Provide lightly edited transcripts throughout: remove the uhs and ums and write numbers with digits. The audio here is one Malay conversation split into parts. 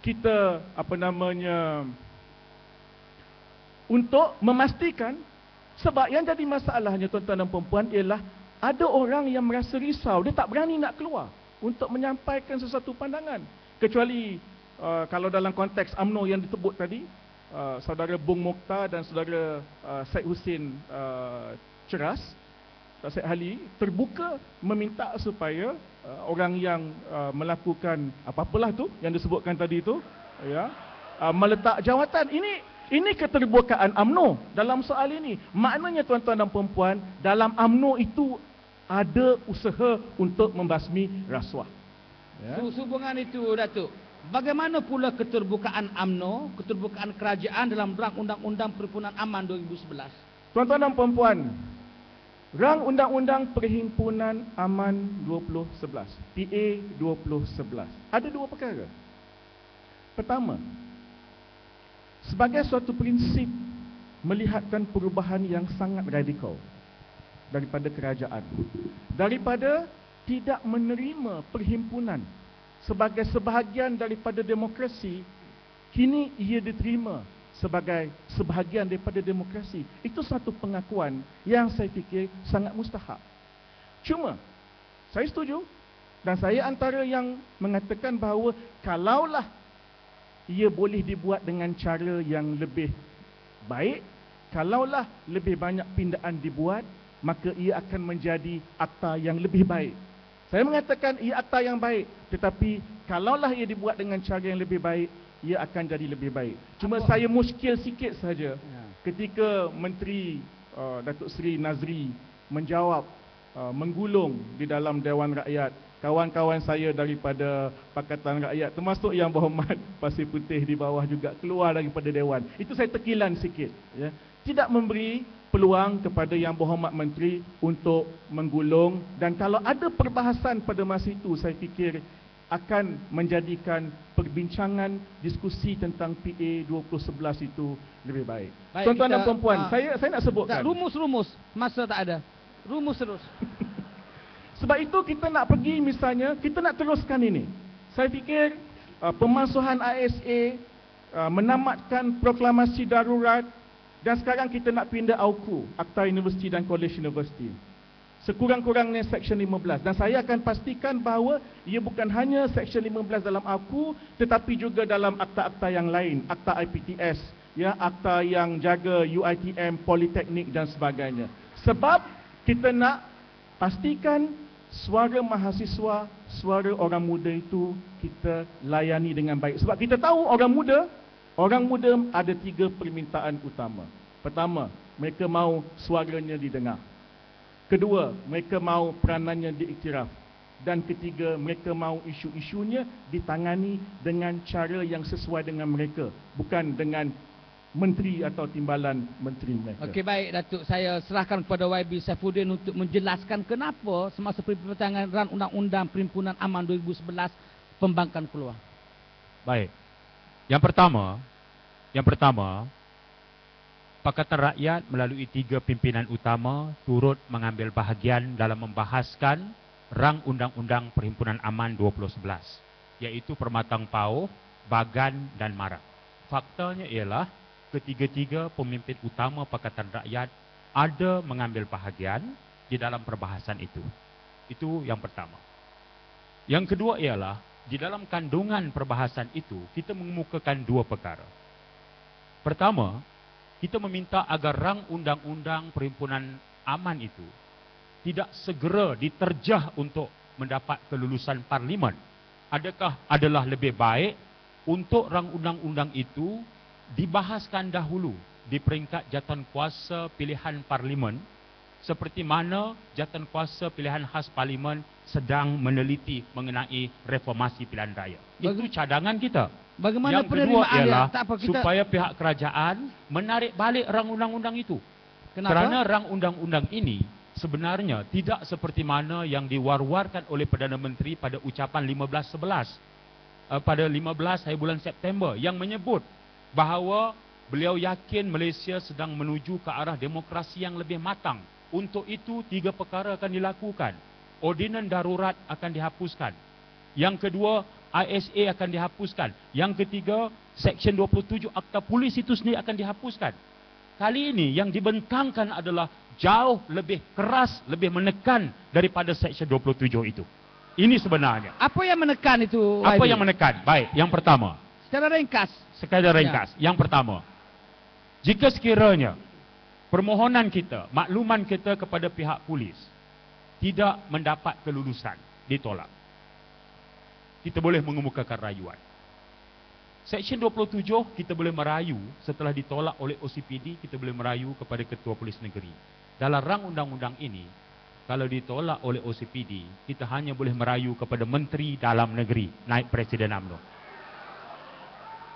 kita untuk memastikan, sebab yang jadi masalahnya tuan-tuan dan puan-puan ialah ada orang yang merasa risau, dia tak berani nak keluar untuk menyampaikan sesuatu pandangan. Kecuali kalau dalam konteks UMNO yang disebut tadi, saudara Bung Mokhtar dan saudara Syed Hussein Ceras, Syed Ali terbuka meminta supaya orang yang melakukan apa-apalah tu yang disebutkan tadi tu, ya, meletak jawatan. Ini keterbukaan UMNO dalam soal ini. Maknanya tuan-tuan dan puan-puan, dalam UMNO itu ada usaha untuk membasmi rasuah. Ya. Sehubungan itu, Datuk, bagaimana pula keterbukaan UMNO, keterbukaan kerajaan dalam rang Undang-Undang Perhimpunan Aman 2011? Tuan-tuan dan puan-puan, rang Undang-Undang Perhimpunan Aman 2011, PA 2011, ada dua perkara. Pertama, sebagai suatu prinsip melihatkan perubahan yang sangat radikal daripada kerajaan, daripada tidak menerima perhimpunan sebagai sebahagian daripada demokrasi, kini ia diterima sebagai sebahagian daripada demokrasi. Itu satu pengakuan yang saya fikir sangat mustahak. Cuma saya setuju, dan saya antara yang mengatakan bahawa kalaulah ia boleh dibuat dengan cara yang lebih baik, kalaulah lebih banyak pindaan dibuat, maka ia akan menjadi akta yang lebih baik. Saya mengatakan ia akta yang baik, tetapi kalaulah ia dibuat dengan cara yang lebih baik, ia akan jadi lebih baik. Cuma saya muskil sikit saja ketika Menteri Datuk Seri Nazri menjawab, menggulung di dalam Dewan Rakyat, kawan-kawan saya daripada Pakatan Rakyat, termasuk Yang Berhormat Pasir Putih di bawah juga keluar daripada Dewan. Itu saya tekilan sikit, ya. Tidak memberi peluang kepada Yang Berhormat Menteri untuk menggulung, dan kalau ada perbahasan pada masa itu, saya fikir akan menjadikan perbincangan diskusi tentang PA 2011 itu lebih baik. Tuan-tuan dan puan-puan, saya nak sebutkan. Rumus-rumus, masa tak ada. Rumus terus. Sebab itu kita nak pergi, misalnya, kita nak teruskan ini. Saya fikir pemansuhan ASA, menamatkan proklamasi darurat, dan sekarang kita nak pindah AUKU, Akta Universiti dan College Universiti. Sekurang-kurangnya Seksyen 15. Dan saya akan pastikan bahawa ia bukan hanya Seksyen 15 dalam AUKU, tetapi juga dalam akta-akta yang lain, Akta IPTS, ya, akta yang jaga UiTM, Politeknik dan sebagainya. Sebab kita nak pastikan suara mahasiswa, suara orang muda itu kita layani dengan baik. Sebab kita tahu orang muda ada 3 permintaan utama. Pertama, mereka mahu suaranya didengar. Kedua, mereka mahu peranannya diiktiraf. Dan ketiga, mereka mahu isu-isunya ditangani dengan cara yang sesuai dengan mereka, bukan dengan menteri atau timbalan menteri mereka. Okey, baik Datuk, saya serahkan kepada YB Saifuddin untuk menjelaskan kenapa semasa perpanjangan rang Undang-Undang Perhimpunan Aman 2011 pembangkang keluar. Baik. Yang pertama, Pakatan Rakyat melalui 3 pimpinan utama turut mengambil bahagian dalam membahaskan rang Undang-Undang Perhimpunan Aman 2011, iaitu Permatang Pauh, Bagan dan Marak. Faktanya ialah ketiga-tiga pemimpin utama Pakatan Rakyat ada mengambil bahagian di dalam perbahasan itu. Itu yang pertama. Yang kedua ialah, di dalam kandungan perbahasan itu, kita mengemukakan 2 perkara. Pertama, kita meminta agar rang Undang-Undang Perhimpunan Aman itu tidak segera diterjah untuk mendapat kelulusan Parlimen. Adakah adalah lebih baik untuk rang undang-undang itu dibahaskan dahulu di peringkat jawatankuasa pilihan Parlimen, seperti mana jawatankuasa pilihan khas Parlimen sedang meneliti mengenai reformasi pilihan raya. Itu cadangan kita. Bagaimana yang kedua ialah kita supaya pihak kerajaan menarik balik rang undang-undang itu. Kenapa? Kerana rang undang-undang ini sebenarnya tidak seperti mana yang diwar-warkan oleh Perdana Menteri pada ucapan 15/11 pada 15 hari bulan September, yang menyebut bahawa beliau yakin Malaysia sedang menuju ke arah demokrasi yang lebih matang. Untuk itu 3 perkara akan dilakukan. Ordinan darurat akan dihapuskan. Yang kedua, ISA akan dihapuskan. Yang ketiga, Seksyen 27 Akta Polis itu sendiri akan dihapuskan. Kali ini yang dibentangkan adalah jauh lebih keras, lebih menekan daripada Seksyen 27 itu. Ini sebenarnya. Apa yang menekan itu? Apa YB? yang menekan? Baik, yang pertama. Secara ringkas. Sekadar ringkas. Yang pertama, jika sekiranya permohonan kita, makluman kita kepada pihak polis tidak mendapat kelulusan, ditolak, kita boleh mengemukakan rayuan. Seksyen 27 kita boleh merayu setelah ditolak oleh OCPD, kita boleh merayu kepada Ketua Polis Negeri. Dalam rang undang-undang ini, kalau ditolak oleh OCPD, kita hanya boleh merayu kepada Menteri Dalam Negeri, Naib Presiden UMNO.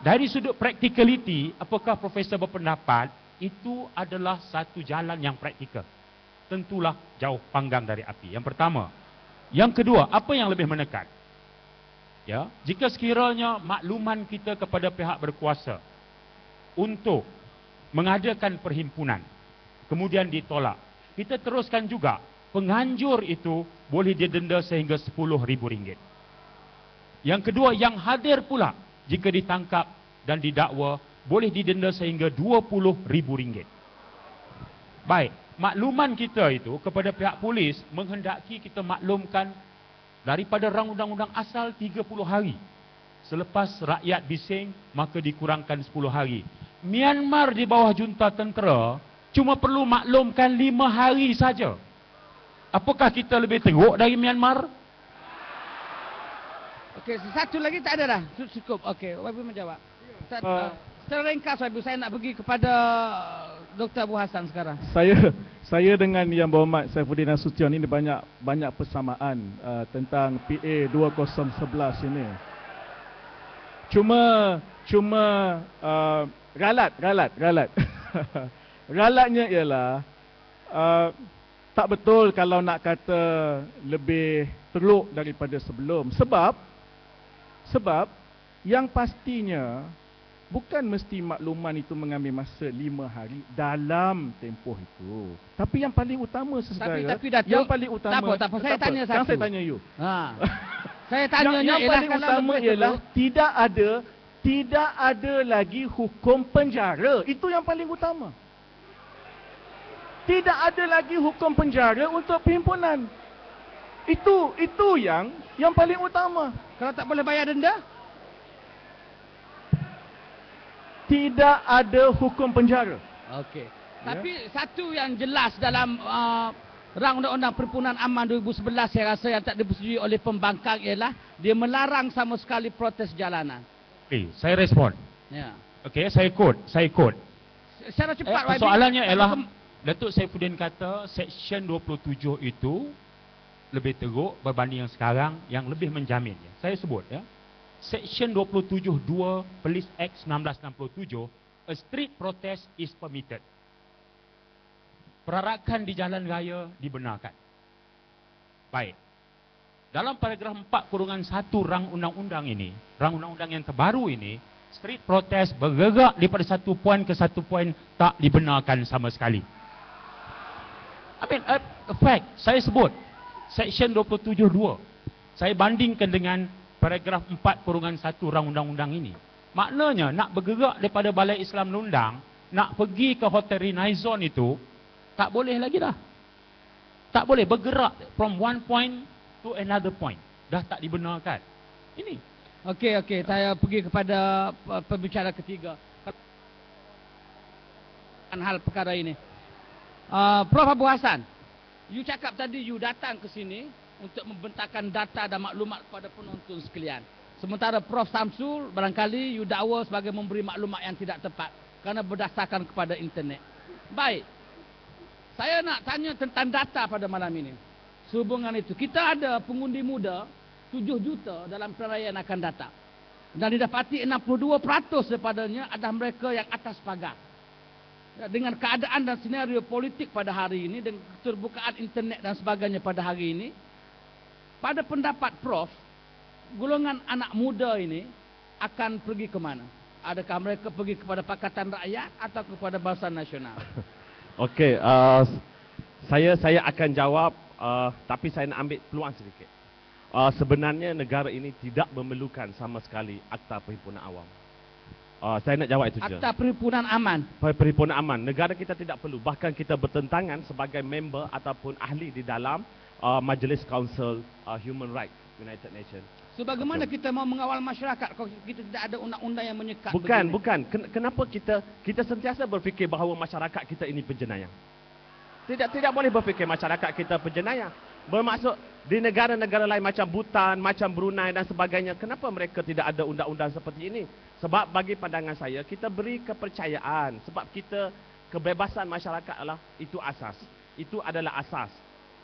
Dari sudut practicality, apakah Profesor berpendapat itu adalah satu jalan yang praktikal? Tentulah jauh panggang dari api. Yang pertama. Yang kedua, apa yang lebih menekan? Ya, jika sekiranya makluman kita kepada pihak berkuasa untuk mengadakan perhimpunan, kemudian ditolak, kita teruskan juga, penganjur itu boleh didenda sehingga RM10,000. Yang kedua, yang hadir pula, jika ditangkap dan didakwa, boleh didenda sehingga RM20,000. Baik, makluman kita itu kepada pihak polis menghendaki kita maklumkan daripada rang undang-undang asal 30 hari. Selepas rakyat bising, maka dikurangkan 10 hari. Myanmar di bawah junta tentera cuma perlu maklumkan 5 hari saja. Apakah kita lebih teruk dari Myanmar? Okey, satu lagi tak ada dah. Cukup. Okey, YB menjawab. Secara ringkas YB, saya nak pergi kepada Dr. Abu Hassan sekarang. Saya dengan Yang Berhormat Saifuddin Nasution ini banyak persamaan tentang PA 2011 ini. Cuma ralat. Ralatnya ialah tak betul kalau nak kata lebih teruk daripada sebelum. Sebab yang pastinya bukan mesti makluman itu mengambil masa 5 hari dalam tempoh itu. Tapi yang paling utama saudara, tapi Datuk, yang paling utama, tak apa, saya tanya satu. Yang saya tanya you. Saya tanya yang paling utama ialah tidak ada lagi hukum penjara. Itu yang paling utama. Tidak ada lagi hukum penjara untuk perhimpunan. Itu yang paling utama. Kalau tak boleh bayar denda? Tidak ada hukum penjara. Okey. Tapi satu yang jelas dalam rang undang-undang Perhimpunan Aman 2011 saya rasa yang tak dipersetujui oleh pembangkang ialah dia melarang sama sekali protes jalanan. Okey, saya respon. Ya. Okey, saya quote. Secara cepat YB. Soalannya ialah Datuk Saifuddin kata Seksyen 27 itu lebih teruk berbanding yang sekarang yang lebih menjaminnya. Saya sebut ya. Seksyen 27(2) Police Act 1967, a street protest is permitted. Perarakan di jalan raya dibenarkan. Baik. Dalam paragraf 4(1) rang undang-undang ini, rang undang-undang yang terbaru ini, street protest bergerak daripada satu poin ke satu poin tak dibenarkan sama sekali. Fact, saya sebut Seksyen 27(2). Saya bandingkan dengan paragraf 4(1) rang undang-undang ini. Maknanya nak bergerak daripada Balai Islam Lundang, nak pergi ke Hotel Renaissance itu, tak boleh lagi dah. Tak boleh bergerak from one point to another point. Dah tak dibenarkan. Ini. Okey, saya pergi kepada pembicara ketiga. Hal perkara ini. Prof Abu Hassan, you cakap tadi you datang ke sini untuk membentangkan data dan maklumat kepada penonton sekalian. Sementara Prof Samsul barangkali you dakwa sebagai memberi maklumat yang tidak tepat kerana berdasarkan kepada internet. Baik. Saya nak tanya tentang data pada malam ini. Sehubungan itu, kita ada pengundi muda 7 juta dalam pilihan yang akan datang. Dan didapati 62% daripadanya adalah mereka yang atas pagar. Dengan keadaan dan senario politik pada hari ini, dengan keterbukaan internet dan sebagainya pada hari ini, pada pendapat Prof, golongan anak muda ini akan pergi ke mana? Adakah mereka pergi kepada Pakatan Rakyat atau kepada Barisan Nasional? Okey, saya akan jawab, tapi saya nak ambil peluang sedikit. sebenarnya negara ini tidak memerlukan sama sekali Akta Perhimpunan Awam. Saya nak jawab itu je. Akta Perhimpunan aman. Perhimpunan aman. Negara kita tidak perlu. Bahkan kita bertentangan sebagai member ataupun ahli di dalam Majlis Council Human Rights United Nations. So bagaimana kita mau mengawal masyarakat kalau kita tidak ada undang-undang yang menyekat Bukan, begini? bukan. Kenapa kita sentiasa berfikir bahawa masyarakat kita ini penjenayah? Tidak boleh berfikir masyarakat kita penjenayah. Bermaksud di negara-negara lain macam Bhutan, macam Brunei dan sebagainya, kenapa mereka tidak ada undang-undang seperti ini? Sebab bagi pandangan saya, kita beri kepercayaan. Sebab kita, kebebasan masyarakat itu asas. Itu adalah asas.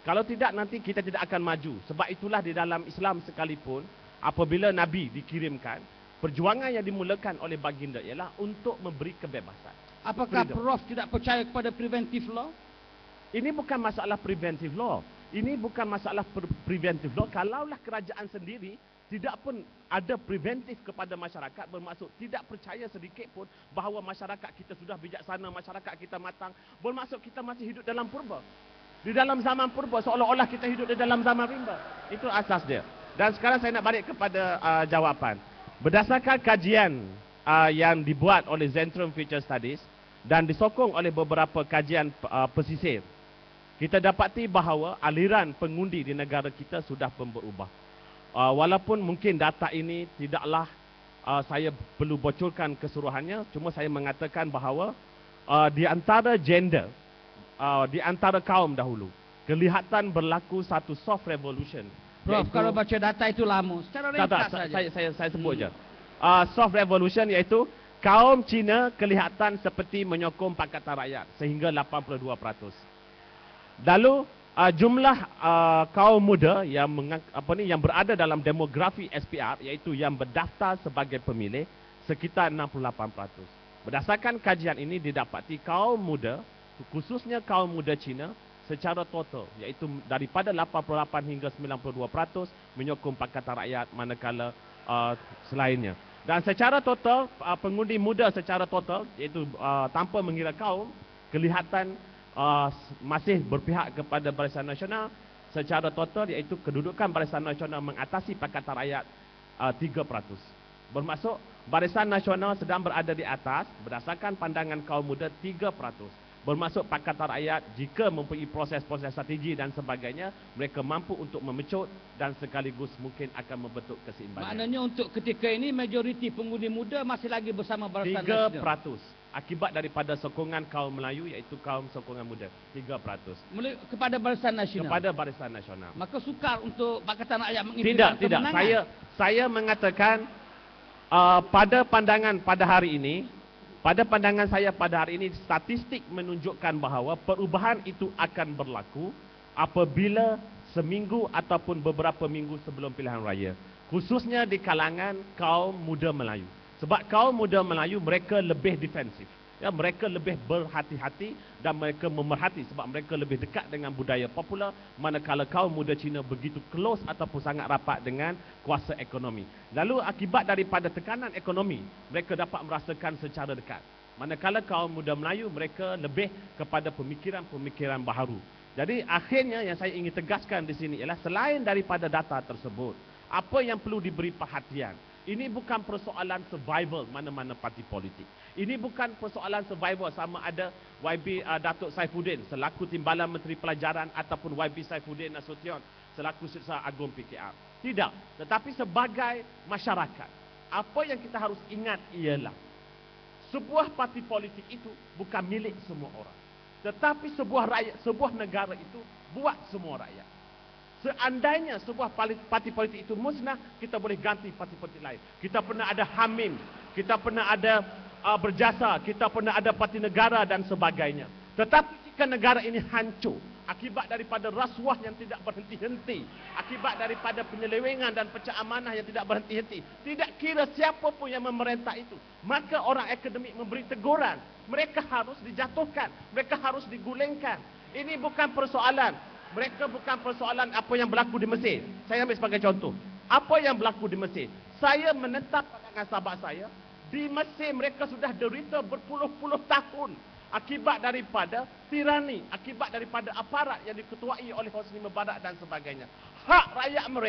Kalau tidak, nanti kita tidak akan maju. Sebab itulah di dalam Islam sekalipun, apabila Nabi dikirimkan, perjuangan yang dimulakan oleh baginda ialah untuk memberi kebebasan. Apakah Freedom. Prof tidak percaya kepada preventive law? Ini bukan masalah preventive law. Ini bukan masalah preventive law. Kalaulah kerajaan sendiri tidak pun ada preventif kepada masyarakat, bermaksud tidak percaya sedikit pun bahawa masyarakat kita sudah bijaksana, masyarakat kita matang, bermaksud kita masih hidup dalam purba. Di dalam zaman purba, seolah-olah kita hidup di dalam zaman rimba. Itu asas dia. Dan sekarang saya nak balik kepada jawapan. Berdasarkan kajian yang dibuat oleh Zentrum Future Studies dan disokong oleh beberapa kajian pesisir, kita dapati bahawa aliran pengundi di negara kita sudah pun berubah. Walaupun mungkin data ini tidaklah saya perlu bocorkan keseluruhannya, cuma saya mengatakan bahawa di antara gender, di antara kaum dahulu, kelihatan berlaku satu soft revolution. Prof, kalau baca data itu lama. Secara ringkas saja. Saya sebut je. Soft revolution iaitu kaum Cina kelihatan seperti menyokong Pakatan Rakyat sehingga 82%. Lalu jumlah kaum muda yang yang berada dalam demografi SPR, iaitu yang berdaftar sebagai pemilih, sekitar 68%. Berdasarkan kajian ini didapati kaum muda, khususnya kaum muda Cina, secara total, iaitu daripada 88 hingga 92% menyokong Pakatan Rakyat, manakala selainnya. Dan secara total, pengundi muda secara total, iaitu tanpa mengira kaum, kelihatan masih berpihak kepada Barisan Nasional secara total, iaitu kedudukan Barisan Nasional mengatasi Pakatan Rakyat 3%. Bermaksud Barisan Nasional sedang berada di atas berdasarkan pandangan kaum muda 3%. Bermaksud Pakatan Rakyat jika mempunyai proses-proses strategi dan sebagainya, mereka mampu untuk memecut dan sekaligus mungkin akan membentuk keseimbangan. Maknanya untuk ketika ini majoriti pengundi muda masih lagi bersama Barisan 3% Nasional. akibat daripada sokongan kaum Melayu, iaitu kaum sokongan muda. 3%. Kepada Barisan Nasional. Kepada Barisan Nasional. Maka sukar untuk Pakatan Rakyat mengimplementasikan Tidak. kemenangan. Saya mengatakan pada pandangan pada hari ini, pada pandangan saya pada hari ini, statistik menunjukkan bahawa perubahan itu akan berlaku apabila seminggu ataupun beberapa minggu sebelum pilihan raya. Khususnya di kalangan kaum muda Melayu. Sebab kaum muda Melayu mereka lebih defensif. Ya, mereka lebih berhati-hati dan mereka memerhati sebab mereka lebih dekat dengan budaya popular, manakala kaum muda Cina begitu close ataupun sangat rapat dengan kuasa ekonomi. Lalu akibat daripada tekanan ekonomi, mereka dapat merasakan secara dekat. Manakala kaum muda Melayu mereka lebih kepada pemikiran-pemikiran baharu. Jadi akhirnya yang saya ingin tegaskan di sini ialah selain daripada data tersebut, apa yang perlu diberi perhatian? Ini bukan persoalan survival mana-mana parti politik. Ini bukan persoalan survival sama ada YB Datuk Saifuddin selaku Timbalan Menteri Pelajaran ataupun YB Saifuddin Nasution selaku Setiausaha Agung PKR. Tidak. Tetapi sebagai masyarakat, apa yang kita harus ingat ialah sebuah parti politik itu bukan milik semua orang. Tetapi sebuah negara itu buat semua rakyat. Seandainya sebuah parti politik itu musnah, kita boleh ganti parti politik lain. Kita pernah ada Hamim, kita pernah ada Berjasa, kita pernah ada Parti Negara dan sebagainya. Tetapi jika negara ini hancur akibat daripada rasuah yang tidak berhenti-henti, akibat daripada penyelewengan dan pecah amanah yang tidak berhenti-henti, tidak kira siapa pun yang memerintah itu, maka orang akademik memberi teguran. Mereka harus dijatuhkan, mereka harus digulingkan. Ini bukan persoalan. Mereka bukan persoalan apa yang berlaku di Mesir. Saya ambil sebagai contoh. Apa yang berlaku di Mesir? Saya menetap dengan sahabat saya. Di Mesir mereka sudah derita berpuluh-puluh tahun. Akibat daripada tirani. Akibat daripada aparat yang diketuai oleh Hosni Mubarak dan sebagainya. Hak rakyat mereka